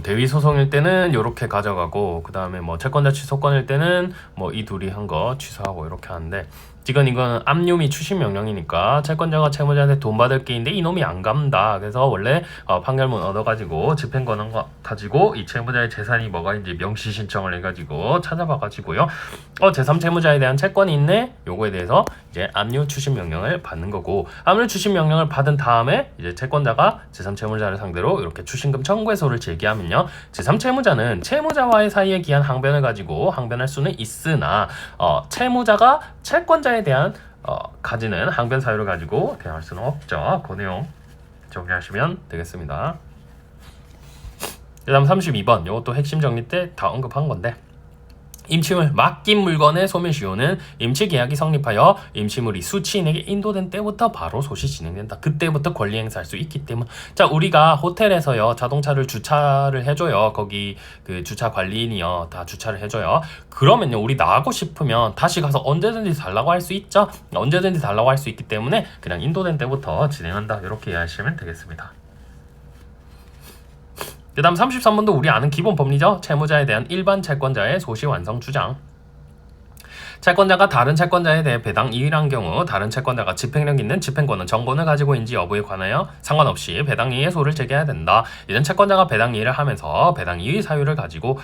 대위 소송일 때는 이렇게 가져가고 그 다음에 뭐 채권자 취소권일 때는 뭐 이 둘이 한 거 취소하고 이렇게 하는데 지금 이건 압류 및 추심 명령이니까 채권자가 채무자한테 돈 받을 게 있는데 이놈이 안 갚는다. 그래서 원래 판결문 얻어가지고 집행권한 거 가지고 이 채무자의 재산이 뭐가 있는지 명시 신청을 해가지고 찾아봐가지고요. 제3채무자에 대한 채권이 있네. 요거에 대해서 이제 압류 추심 명령을 받는 거고 압류 추심 명령을 받은 다음에 이제 채권자가 제3채무자를 상대로 이렇게 추심금 청구해소를 제기하면요. 제3채무자는 채무자와의 사이에 기한 항변을 가지고 항변할 수는 있으나 채무자가 채권자에 대한 가지는 항변 사유를 가지고 대항할 수는 없죠. 그 내용 정리하시면 되겠습니다. 그 다음 32번 이것도 핵심 정리 때 다 언급한 건데 임침을 맡긴 물건의 소멸시효는 임치계약이 성립하여 임치물이 수취인에게 인도된 때부터 바로 소시 진행된다. 그때부터 권리 행사할 수 있기 때문. 자, 우리가 호텔에서요 자동차를 주차를 해줘요. 거기 그 주차 관리인이요 다 주차를 해줘요. 그러면요 우리 나가고 싶으면 다시 가서 언제든지 달라고 할 수 있죠. 언제든지 달라고 할 수 있기 때문에 그냥 인도된 때부터 진행한다. 이렇게 이해하시면 되겠습니다. 그 다음 33번도 우리 아는 기본 법리죠. 채무자에 대한 일반 채권자의 소시 완성 주장. 채권자가 다른 채권자에 대해 배당 이의를 한 경우 다른 채권자가 집행력 있는 집행권은 정권을 가지고 있는지 여부에 관하여 상관없이 배당 이의의 소를 제기해야 된다. 이런 채권자가 배당 이의를 하면서 배당 이의 사유를 가지고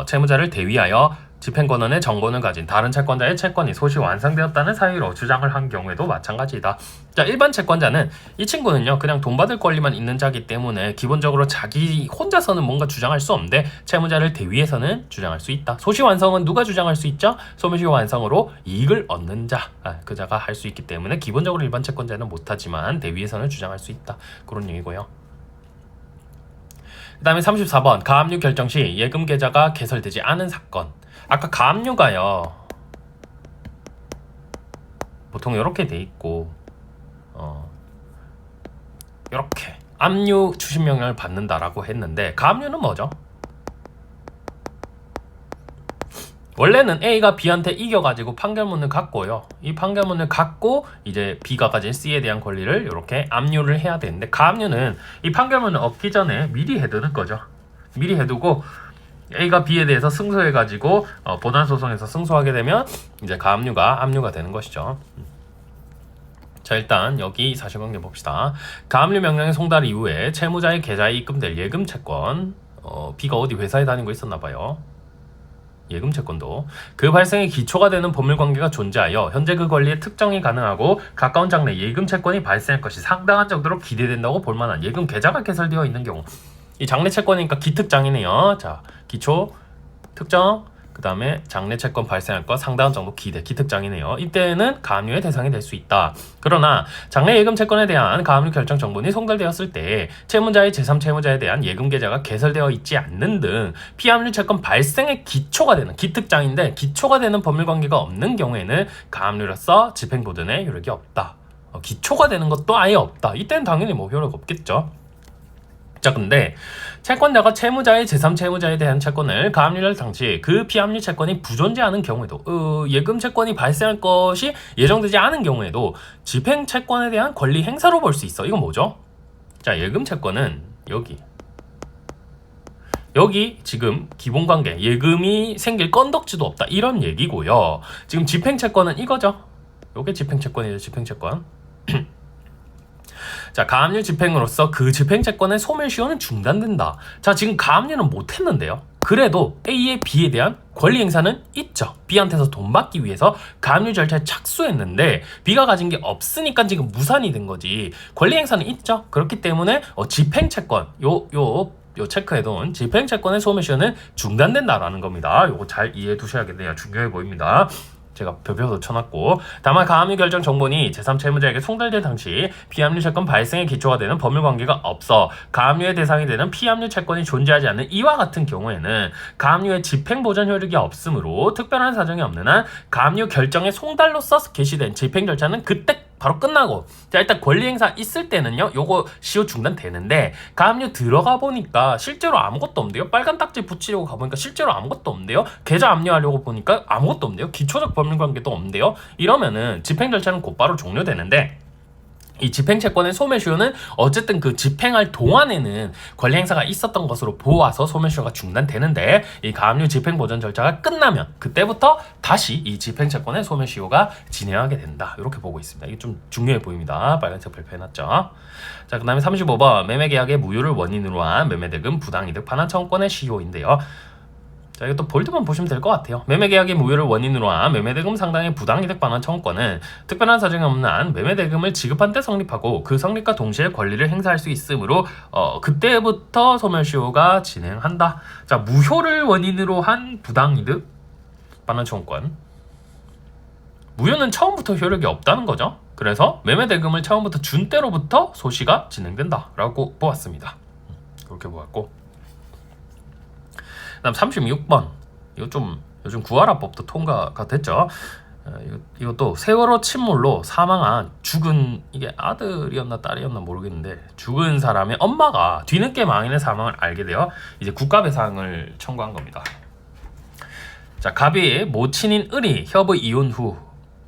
채무자를 대위하여 집행권원의 정권을 가진 다른 채권자의 채권이 소시 완성되었다는 사유로 주장을 한 경우에도 마찬가지다. 자, 일반 채권자는 이 친구는요 그냥 돈 받을 권리만 있는 자기 때문에 기본적으로 자기 혼자서는 뭔가 주장할 수 없는데 채무자를 대위해서는 주장할 수 있다. 소시 완성은 누가 주장할 수 있죠? 소멸시 완성으로 이익을 얻는 자, 그 자가 할 수 있기 때문에 기본적으로 일반 채권자는 못하지만 대위해서는 주장할 수 있다. 그런 얘기고요. 그 다음에 34번 가압류 결정 시 예금 계좌가 개설되지 않은 사건. 아까 가압류가요 보통 이렇게 돼 있고 이렇게 압류 추심 명령을 받는다라고 했는데 가압류는 뭐죠? 원래는 A가 B한테 이겨가지고 판결문을 갖고요. 이 판결문을 갖고 이제 B가 가진 C에 대한 권리를 이렇게 압류를 해야 되는데 가압류는 이 판결문을 얻기 전에 미리 해두는 거죠. 미리 해두고 A가 B에 대해서 승소해가지고 본안소송에서 승소하게 되면 이제 가압류가 압류가 되는 것이죠. 자, 일단 여기 사실관계 봅시다. 가압류 명령의 송달 이후에 채무자의 계좌에 입금될 예금 채권 B가 어디 회사에 다니고 있었나봐요. 예금 채권도 그 발생에 기초가 되는 법률관계가 존재하여 현재 그 권리의 특정이 가능하고 가까운 장래 예금 채권이 발생할 것이 상당한 정도로 기대된다고 볼 만한 예금 계좌가 개설되어 있는 경우 이 장래 채권이니까 기특장이네요. 자, 기초, 특정, 그 다음에 장래 채권 발생할 것 상당한 정도 기특장이네요. 이때는 가압류의 대상이 될 수 있다. 그러나 장래 예금 채권에 대한 가압류 결정 정본이 송달되었을 때 채무자의 제3채무자에 대한 예금 계좌가 개설되어 있지 않는 등 피압류 채권 발생의 기초가 되는 기특장인데 기초가 되는 법률관계가 없는 경우에는 가압류로서 집행보전에 효력이 없다. 기초가 되는 것도 아예 없다. 이때는 당연히 뭐 효력 없겠죠. 자, 근데 채권자가 채무자의 제3채무자에 대한 채권을 가압류할 당시 그 피압류 채권이 부존재하는 경우에도 예금 채권이 발생할 것이 예정되지 않은 경우에도 집행 채권에 대한 권리 행사로 볼 수 있어. 이건 뭐죠? 자, 예금 채권은 여기 지금 기본관계 예금이 생길 건덕지도 없다 이런 얘기고요. 지금 집행채권은 이거죠. 요게 집행채권이죠. 집행채권. 자, 가압류 집행으로서 그 집행채권의 소멸시효는 중단된다. 자, 지금 가압류는 못했는데요. 그래도 A의 B에 대한 권리 행사는 있죠. B한테서 돈 받기 위해서 가압류 절차에 착수했는데 B가 가진 게 없으니까 지금 무산이 된 거지. 권리 행사는 있죠. 그렇기 때문에 집행채권 요 체크해둔 집행채권의 소멸시효는 중단된다라는 겁니다. 요거 잘 이해해 두셔야겠네요. 중요해 보입니다. 제가 벼벼서 쳐놨고, 다만 가압류 결정 정본이 제3채무자에게 송달될 당시 피압류 채권 발생의 기초가 되는 법률관계가 없어 가압류의 대상이 되는 피압류 채권이 존재하지 않는 이와 같은 경우에는 가압류의 집행보전 효력이 없으므로 특별한 사정이 없는 한 가압류 결정의 송달로서 개시된 집행 절차는 그때 바로 끝나고, 자, 일단 권리행사 있을 때는요 요거 시효 중단되는데, 가압류 들어가 보니까 실제로 아무것도 없는데요. 빨간 딱지 붙이려고 가보니까 실제로 아무것도 없는데요. 계좌 압류하려고 보니까 아무것도 없는데요. 기초적 법률관계도 없는데요. 이러면은 집행 절차는 곧바로 종료되는데, 이 집행채권의 소멸시효는 어쨌든 그 집행할 동안에는 권리행사가 있었던 것으로 보아서 소멸시효가 중단되는데, 이 가압류 집행보전 절차가 끝나면 그때부터 다시 이 집행채권의 소멸시효가 진행하게 된다. 이렇게 보고 있습니다. 이게 좀 중요해 보입니다. 빨간색 발표해놨죠. 자, 그 다음에 35번 매매계약의 무효를 원인으로 한 매매대금 부당이득 반환 청구권의 시효인데요. 자, 이것도 볼드만 보시면 될 것 같아요. 매매계약의 무효를 원인으로 한 매매대금 상당의 부당이득 반환 청구권은 특별한 사정이 없는 한 매매대금을 지급한 때 성립하고 그 성립과 동시에 권리를 행사할 수 있으므로 그때부터 소멸시효가 진행한다. 자, 무효를 원인으로 한 부당이득 반환 청구권. 무효는 처음부터 효력이 없다는 거죠. 그래서 매매대금을 처음부터 준 때로부터 소시가 진행된다라고 보았습니다. 그렇게 보았고, 그다음 36번, 이거 좀 요즘 구하라법도 통과가 됐죠. 이것도 세월호 침몰로 사망한 죽은, 이게 아들이었나 딸이었나 모르겠는데 죽은 사람의 엄마가 뒤늦게 망인의 사망을 알게 되어 이제 국가배상을 청구한 겁니다. 자, 갑이 모친인 을이 협의 이혼 후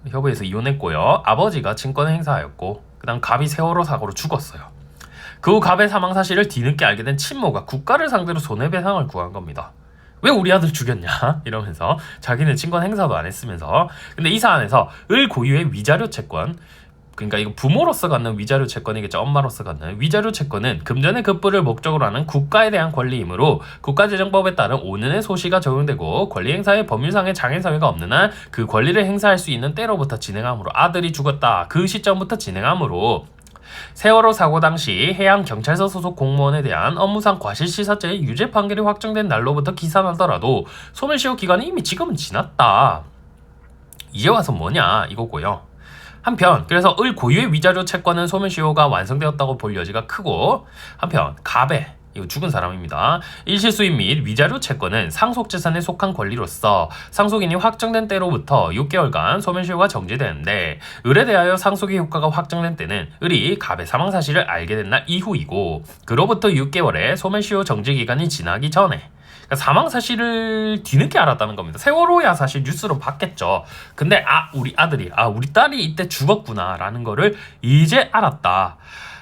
협의에서 이혼했고요. 아버지가 친권을 행사하였고, 그 다음 갑이 세월호 사고로 죽었어요. 그 후 갑의 사망 사실을 뒤늦게 알게 된 친모가 국가를 상대로 손해배상을 구한 겁니다. 왜 우리 아들 죽였냐 이러면서, 자기는 친권 행사도 안 했으면서. 근데 이 사안에서 을 고유의 위자료 채권, 그러니까 이거 부모로서 갖는 위자료 채권이겠죠. 엄마로서 갖는 위자료 채권은 금전의 급부를 목적으로 하는 국가에 대한 권리이므로 국가재정법에 따른 5년의 소시가 적용되고, 권리 행사의 법률상의 장애 사유가 없는 한 그 권리를 행사할 수 있는 때로부터 진행하므로, 아들이 죽었다 그 시점부터 진행하므로, 세월호 사고 당시 해양경찰서 소속 공무원에 대한 업무상 과실치사죄의 유죄 판결이 확정된 날로부터 기산하더라도 소멸시효 기간이 이미 지금은 지났다. 이제 와서 뭐냐 이거고요. 한편 그래서 을 고유의 위자료 채권은 소멸시효가 완성되었다고 볼 여지가 크고, 한편 갑의, 이거 죽은 사람입니다, 일시수입 및 위자료 채권은 상속재산에 속한 권리로서 상속인이 확정된 때로부터 6개월간 소멸시효가 정지되는데, 을에 대하여 상속의 효과가 확정된 때는 을이 갑의 사망 사실을 알게 된 날 이후이고, 그로부터 6개월의 소멸시효 정지 기간이 지나기 전에, 그러니까 사망 사실을 뒤늦게 알았다는 겁니다. 세월호야 사실 뉴스로 봤겠죠. 근데 우리 아들이, 우리 딸이 이때 죽었구나 라는 거를 이제 알았다.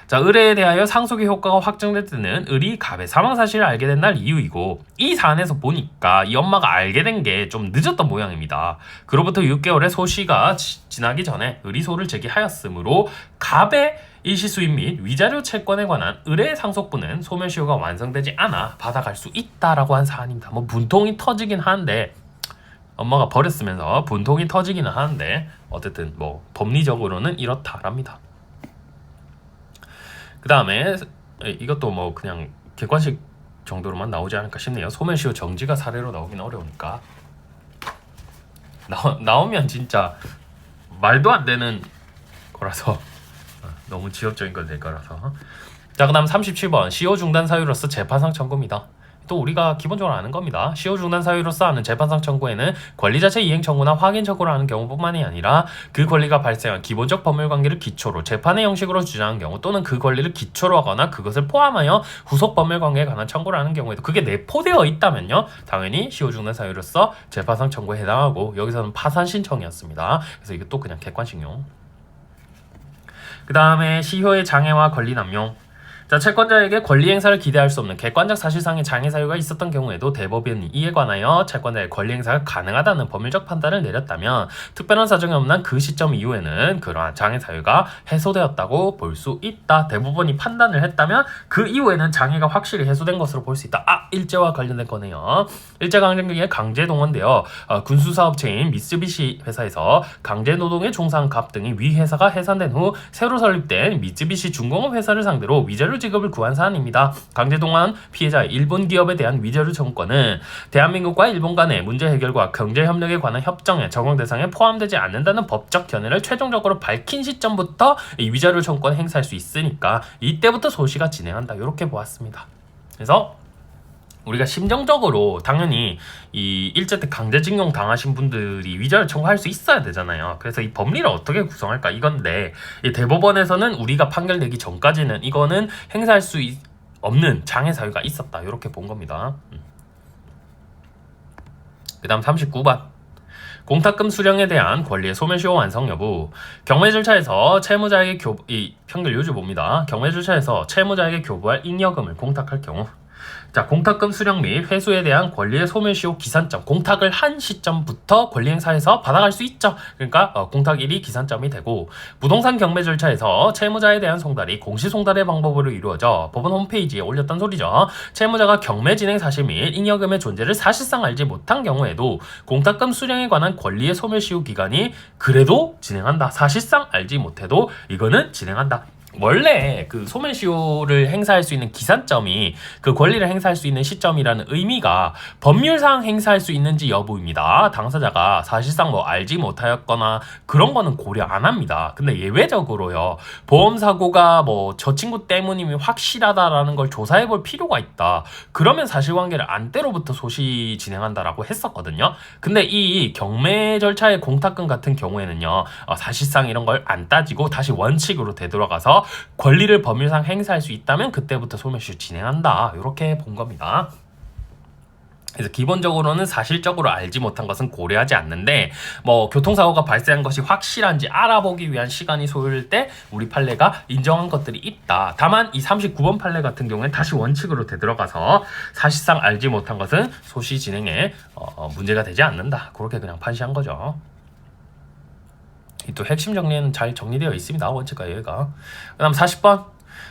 자, 을에 대하여 상속의 효과가 확정될 때는 을이 갑의 사망 사실을 알게 된 날 이후이고, 이 사안에서 보니까 이 엄마가 알게 된 게 좀 늦었던 모양입니다. 그로부터 6개월의 소시가 지나기 전에 을이 소를 제기하였으므로 갑의 일시수입 및 위자료 채권에 관한 을의 상속분은 소멸시효가 완성되지 않아 받아갈 수 있다라고 한 사안입니다. 뭐 분통이 터지긴 하는데, 엄마가 버렸으면서 분통이 터지기는 하는데, 어쨌든 뭐 법리적으로는 이렇다랍니다. 그 다음에 이것도 뭐 그냥 객관식 정도로만 나오지 않을까 싶네요. 소멸시효 정지가 사례로 나오긴 어려우니까, 나오면 진짜 말도 안 되는 거라서, 너무 지엽적인 걸 낼 거라서. 자, 그 다음 37번 시효 중단 사유로서 재판상 청구입니다. 또 우리가 기본적으로 아는 겁니다. 시효 중단 사유로서 하는 재판상 청구에는 권리 자체 이행 청구나 확인 청구를 하는 경우뿐만이 아니라, 그 권리가 발생한 기본적 법률 관계를 기초로 재판의 형식으로 주장한 경우, 또는 그 권리를 기초로 하거나 그것을 포함하여 후속 법률 관계에 관한 청구를 하는 경우에도 그게 내포되어 있다면요, 당연히 시효 중단 사유로서 재판상 청구에 해당하고, 여기서는 파산 신청이었습니다. 그래서 이게 또 그냥 객관식용. 그 다음에 시효의 장애와 권리 남용. 자, 채권자에게 권리 행사를 기대할 수 없는 객관적 사실상의 장애 사유가 있었던 경우에도 대법원이 이에 관하여 채권자의 권리 행사가 가능하다는 법률적 판단을 내렸다면 특별한 사정이 없는 그 시점 이후에는 그러한 장애 사유가 해소되었다고 볼 수 있다. 대법원이 판단을 했다면 그 이후에는 장애가 확실히 해소된 것으로 볼 수 있다. 일제와 관련된 거네요. 일제강점기의 강제동원되어 군수사업체인 미쓰비시 회사에서 강제노동에 종사한 갑 등이 위 회사가 해산된 후 새로 설립된 미쓰비시 중공업 회사를 상대로 위자료 지급을 구한 사안입니다. 강제동원 피해자의 일본 기업에 대한 위자료 청구권은 대한민국과 일본 간의 문제 해결과 경제협력에 관한 협정의 적용 대상에 포함되지 않는다는 법적 견해를 최종적으로 밝힌 시점부터 이 위자료 청구권을 행사할 수 있으니까 이때부터 소시가 진행한다. 이렇게 보았습니다. 그래서 우리가 심정적으로 당연히 이 일제 때 강제징용 당하신 분들이 위자료 청구할 수 있어야 되잖아요. 그래서 이 법리를 어떻게 구성할까 이건데, 이 대법원에서는 우리가 판결 내기 전까지는 이거는 행사할 수 없는 장애 사유가 있었다. 이렇게 본 겁니다. 그 다음 39번. 공탁금 수령에 대한 권리의 소멸시효 완성 여부. 경매 절차에서 채무자에게 판결 요지 봅니다. 경매 절차에서 채무자에게 교부할 잉여금을 공탁할 경우, 자, 공탁금 수령 및 회수에 대한 권리의 소멸시효 기산점, 공탁을 한 시점부터 권리행사에서 받아갈 수 있죠. 그러니까 공탁일이 기산점이 되고, 부동산 경매 절차에서 채무자에 대한 송달이 공시송달의 방법으로 이루어져 법원 홈페이지에 올렸던 소리죠. 채무자가 경매 진행 사실 및 잉여금의 존재를 사실상 알지 못한 경우에도 공탁금 수령에 관한 권리의 소멸시효 기간이 그래도 진행한다. 사실상 알지 못해도 이거는 진행한다. 원래 그 소멸시효를 행사할 수 있는 기산점이 그 권리를 행사할 수 있는 시점이라는 의미가 법률상 행사할 수 있는지 여부입니다. 당사자가 사실상 뭐 알지 못하였거나 그런 거는 고려 안 합니다. 근데 예외적으로요, 보험사고가 뭐 저 친구 때문임이 확실하다라는 걸 조사해 볼 필요가 있다. 그러면 사실관계를 안 때로부터 소시 진행한다라고 했었거든요. 근데 이 경매 절차의 공탁금 같은 경우에는요, 사실상 이런 걸 안 따지고 다시 원칙으로 되돌아가서 권리를 법률상 행사할 수 있다면 그때부터 소멸시효 진행한다. 이렇게 본 겁니다. 그래서 기본적으로는 사실적으로 알지 못한 것은 고려하지 않는데, 뭐 교통사고가 발생한 것이 확실한지 알아보기 위한 시간이 소요될 때 우리 판례가 인정한 것들이 있다. 다만 이 39번 판례 같은 경우에는 다시 원칙으로 되돌아가서 사실상 알지 못한 것은 소시 진행에 문제가 되지 않는다. 그렇게 그냥 판시한 거죠. 또 핵심 정리는 잘 정리되어 있습니다. 원칙과 예외가. 그 다음 40번.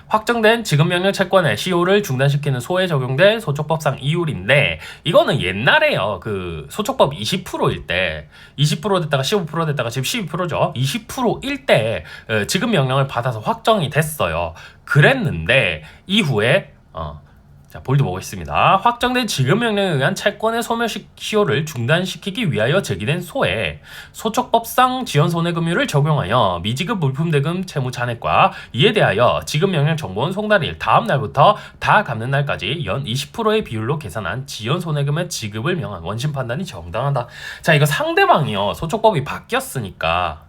확정된 지급명령 채권의 시효를 중단시키는 소에 적용될 소촉법상 이율인데, 이거는 옛날에요, 그 소촉법 20%일 때 20% 됐다가 15% 됐다가 지금 12%죠. 20%일 때 지급명령을 받아서 확정이 됐어요. 그랬는데 이후에 자, 볼드 보겠습니다. 확정된 지급명령에 의한 채권의 소멸시효를 중단시키기 위하여 제기된 소에 소촉법상 지연손해금융을 적용하여 미지급 물품대금 채무 잔액과 이에 대하여 지급명령 정보원 송달일 다음 날부터 다 갚는 날까지 연 20%의 비율로 계산한 지연손해금의 지급을 명한 원심 판단이 정당하다. 자, 이거 상대방이요, 소촉법이 바뀌었으니까,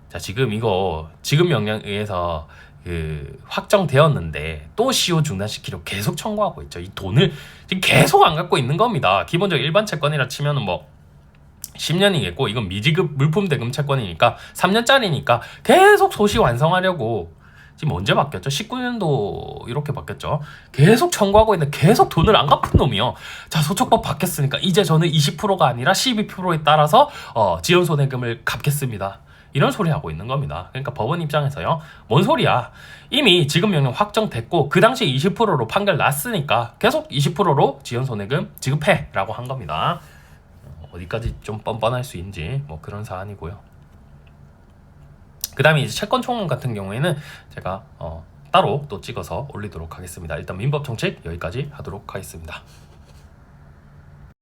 자, 지금 이거 지급명령에 의해서 확정되었는데 또 시효 중단시키려고 계속 청구하고 있죠. 이 돈을 지금 계속 안 갖고 있는 겁니다. 기본적으로 일반 채권이라 치면은 뭐 10년이겠고, 이건 미지급 물품 대금 채권이니까 3년짜리니까 계속 소시 완성하려고, 지금 언제 바뀌었죠? 19년도 이렇게 바뀌었죠. 계속 청구하고 있는데 계속 돈을 안 갚은 놈이요. 자, 소촉법 바뀌었으니까 이제 저는 20%가 아니라 12%에 따라서 지연손해금을 갚겠습니다. 이런 소리 하고 있는 겁니다. 그러니까 법원 입장에서요, 뭔 소리야, 이미 지급명령 확정됐고 그 당시 20%로 판결 났으니까 계속 20%로 지연손해금 지급해 라고 한 겁니다. 어디까지 좀 뻔뻔할 수 있는지 뭐 그런 사안이고요. 그 다음에 이제 채권 총론 같은 경우에는 제가 따로 또 찍어서 올리도록 하겠습니다. 일단 민법 정책 여기까지 하도록 하겠습니다.